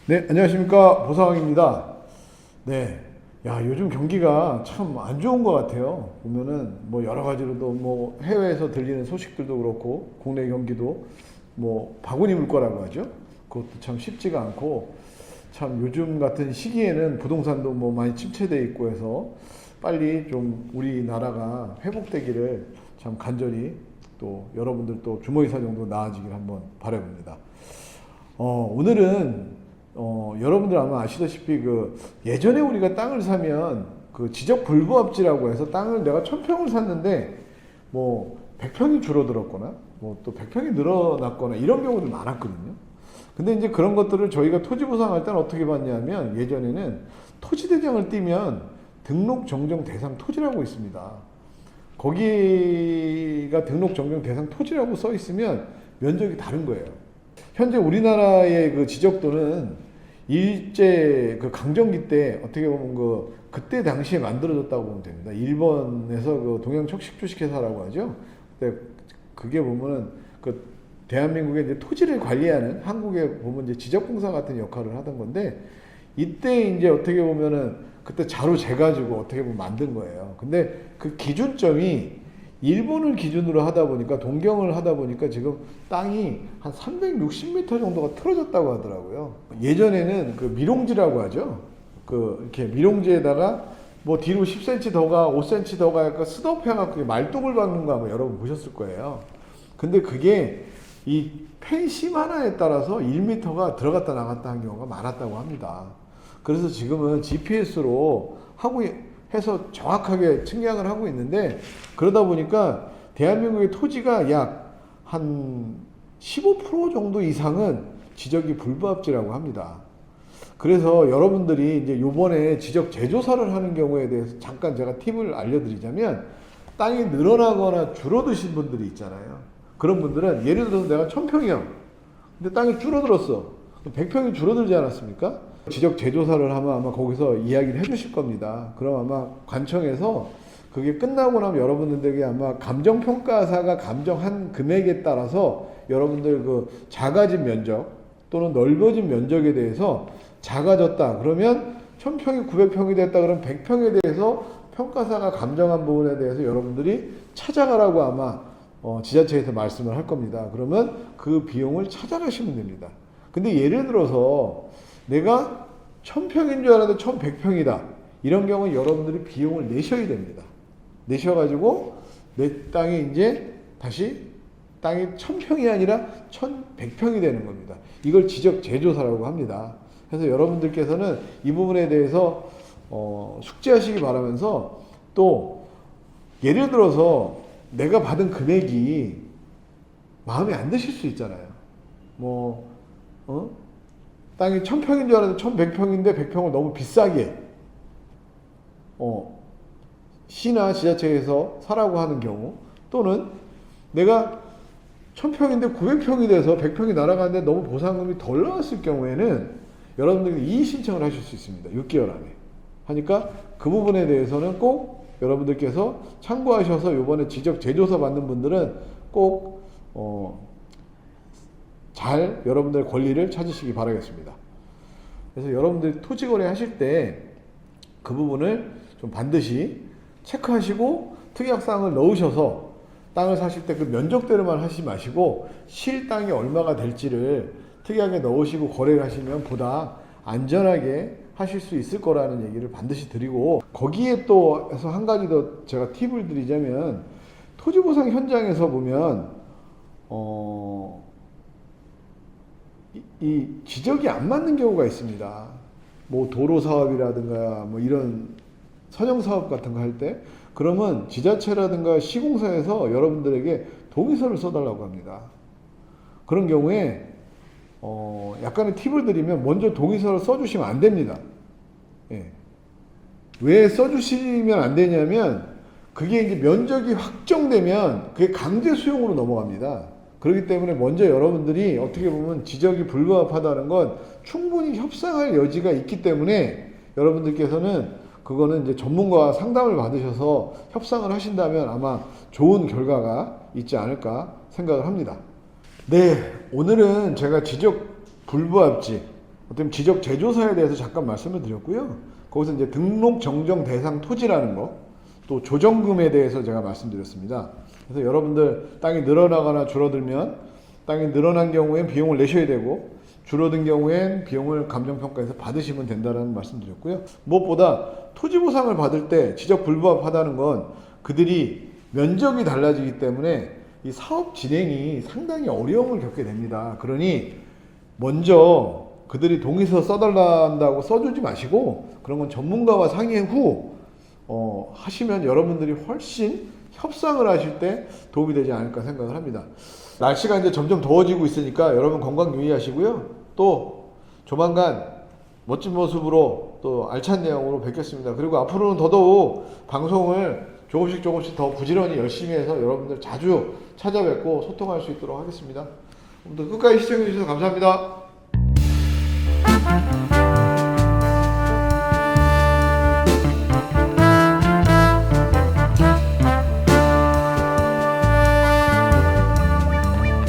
네, 안녕하십니까. 보상입니다. 네. 야, 요즘 경기가 참 안 좋은 것 같아요. 보면은 뭐 여러 가지로도 뭐 해외에서 들리는 소식들도 그렇고 국내 경기도 뭐 바구니 물거라고 하죠. 그것도 참 쉽지가 않고 참 요즘 같은 시기에는 부동산도 뭐 많이 침체돼 있고 해서 빨리 좀 우리나라가 회복되기를 참 간절히 또 여러분들 또 주머니 사정도 나아지길 한번 바라봅니다. 오늘은 여러분들 아마 아시다시피 그 예전에 우리가 땅을 사면 그 지적 불부합지라고 해서 땅을 내가 1000평을 샀는데 뭐 100평이 줄어들었거나 뭐 또 100평이 늘어났거나 이런 경우도 많았거든요. 근데 이제 그런 것들을 저희가 토지 보상할 때는 어떻게 봤냐면 예전에는 토지대장을 띄면 등록 정정 대상 토지라고 있습니다. 거기가 등록 정정 대상 토지라고 써 있으면 면적이 다른 거예요. 현재 우리나라의 그 지적도는 일제 그 강점기 때 어떻게 보면 그때 당시에 만들어졌다고 보면 됩니다. 일본에서 그 동양 척식 주식회사라고 하죠. 근데 그게 보면은 그 대한민국의 이제 토지를 관리하는 한국에 보면 이제 지적공사 같은 역할을 하던 건데 이때 이제 어떻게 보면은 그때 자료 재가지고 어떻게 보면 만든 거예요. 근데 그 기준점이 일본을 기준으로 하다 보니까 동경을 하다 보니까 지금 땅이 한 360m 정도가 틀어졌다고 하더라고요. 예전에는 그 미롱지라고 하죠. 그 이렇게 미롱지에다가 뭐 뒤로 10cm 더가 5cm 더가 약간 스톱해갖고 말뚝을 박는 거 아마 여러분 보셨을 거예요. 근데 그게 이 펜심 하나에 따라서 1m가 들어갔다 나갔다 한 경우가 많았다고 합니다. 그래서 지금은 GPS로 하고 해서 정확하게 측량을 하고 있는데 그러다 보니까 대한민국의 토지가 약 한 15% 정도 이상은 지적이 불부합지라고 합니다. 그래서 여러분들이 이제 요번에 지적 재조사를 하는 경우에 대해서 잠깐 제가 팁을 알려드리자면 땅이 늘어나거나 줄어드신 분들이 있잖아요. 그런 분들은 예를 들어서 내가 1000평이야. 근데 땅이 줄어들었어. 100평이 줄어들지 않았습니까? 지적 재조사를 하면 아마 거기서 이야기를 해주실 겁니다. 그럼 아마 관청에서 그게 끝나고 나면 여러분들에게 아마 감정평가사가 감정한 금액에 따라서 여러분들 그 작아진 면적 또는 넓어진 면적에 대해서 작아졌다. 그러면 1000평이 900평이 됐다. 그러면 100평에 대해서 평가사가 감정한 부분에 대해서 여러분들이 찾아가라고 아마 지자체에서 말씀을 할 겁니다. 그러면 그 비용을 찾아가시면 됩니다. 근데 예를 들어서 내가 1000평인 줄 알았는데 1100평이다. 이런 경우는 여러분들이 비용을 내셔야 됩니다. 내셔가지고 내 땅이 이제 다시 땅이 1000평이 아니라 1100평이 되는 겁니다. 이걸 지적 재조사라고 합니다. 그래서 여러분들께서는 이 부분에 대해서 숙지하시기 바라면서 또 예를 들어서 내가 받은 금액이 마음에 안 드실 수 있잖아요. 땅이 1000평인 줄 알았는데 1100평인데 100평을 너무 비싸게 시나 지자체에서 사라고 하는 경우 또는 내가 1000평인데 900평이 돼서 100평이 날아가는데 너무 보상금이 덜 나왔을 경우에는 여러분들이 이의 신청을 하실 수 있습니다. 6개월 안에. 하니까 그 부분에 대해서는 꼭 여러분들께서 참고하셔서 이번에 지적 재조사 받는 분들은 꼭 잘 여러분들의 권리를 찾으시기 바라겠습니다. 그래서 여러분들이 토지 거래 하실 때 그 부분을 좀 반드시 체크하시고 특약사항을 넣으셔서 땅을 사실 때 그 면적대로만 하시지 마시고 실땅이 얼마가 될지를 특약에 넣으시고 거래를 하시면 보다 안전하게 하실 수 있을 거라는 얘기를 반드시 드리고 거기에 또 해서 한 가지 더 제가 팁을 드리자면 토지보상 현장에서 보면 이 지적이 안 맞는 경우가 있습니다. 뭐 도로 사업이라든가 뭐 이런 선형 사업 같은 거 할 때 그러면 지자체라든가 시공사에서 여러분들에게 동의서를 써달라고 합니다. 그런 경우에 약간의 팁을 드리면 먼저 동의서를 써주시면 안 됩니다. 예. 왜 써주시면 안 되냐면 그게 이제 면적이 확정되면 그게 강제 수용으로 넘어갑니다. 그렇기 때문에 먼저 여러분들이 어떻게 보면 지적이 불부합하다는 건 충분히 협상할 여지가 있기 때문에 여러분들께서는 그거는 이제 전문가 상담을 받으셔서 협상을 하신다면 아마 좋은 결과가 있지 않을까 생각을 합니다. 네, 오늘은 제가 지적 불부합지 어떤 지적 제조사에 대해서 잠깐 말씀을 드렸고요. 거기서 이제 등록 정정 대상 토지라는 거, 또 조정금에 대해서 제가 말씀드렸습니다. 그래서 여러분들 땅이 늘어나거나 줄어들면 땅이 늘어난 경우엔 비용을 내셔야 되고 줄어든 경우엔 비용을 감정평가에서 받으시면 된다는 말씀드렸고요. 무엇보다 토지 보상을 받을 때 지적 불부합하다는 건 그들이 면적이 달라지기 때문에 이 사업 진행이 상당히 어려움을 겪게 됩니다. 그러니 먼저 그들이 동의서 써달란다고 써주지 마시고 그런 건 전문가와 상의 후 하시면 여러분들이 훨씬 협상을 하실 때 도움이 되지 않을까 생각을 합니다. 날씨가 이제 점점 더워지고 있으니까 여러분 건강 유의하시고요. 또 조만간 멋진 모습으로 또 알찬 내용으로 뵙겠습니다. 그리고 앞으로는 더더욱 방송을 조금씩 더 부지런히 열심히 해서 여러분들 자주 찾아뵙고 소통할 수 있도록 하겠습니다. 오늘도 끝까지 시청해 주셔서 감사합니다.